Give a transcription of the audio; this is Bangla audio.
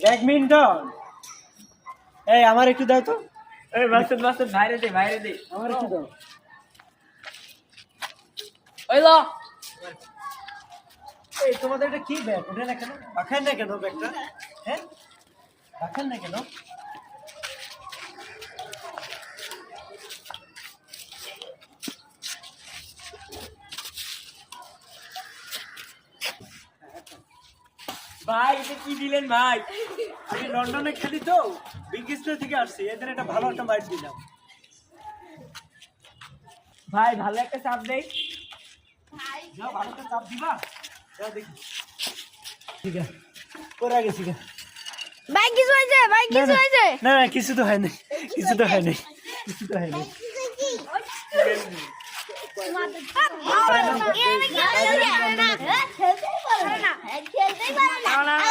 ব্যাডমিন্টন এই আমার একটু দাও তো। এই মাসুদ বাইরে দে আমার একটু দাও। ওই লো এই তোমাদের এটা কি ব্যাগ? ওঠে না কেন? রাখেন না কেন ব্যাগটা? হ্যাঁ রাখেন না কেন? ভাই এটা কি দিলেন ভাই? আমি লন্ডনে খেলি তো, বিগেস্টার থেকে আসছি, এদের একটা ভালো একটা বাইট দিলাম। ভাই ভালো একটা চাপ দেই। যাও ভালো একটা চাপ দিবা, যাও দেখি। ঠিক আছে পরে গেছি গা। ভাই কিছু হয়েছে ভাই কিছু হয়েছে না না কিছু তো হয়নি, কিছু তো হয়নি, কিছু তো হয়নি। খেলতেই পারে না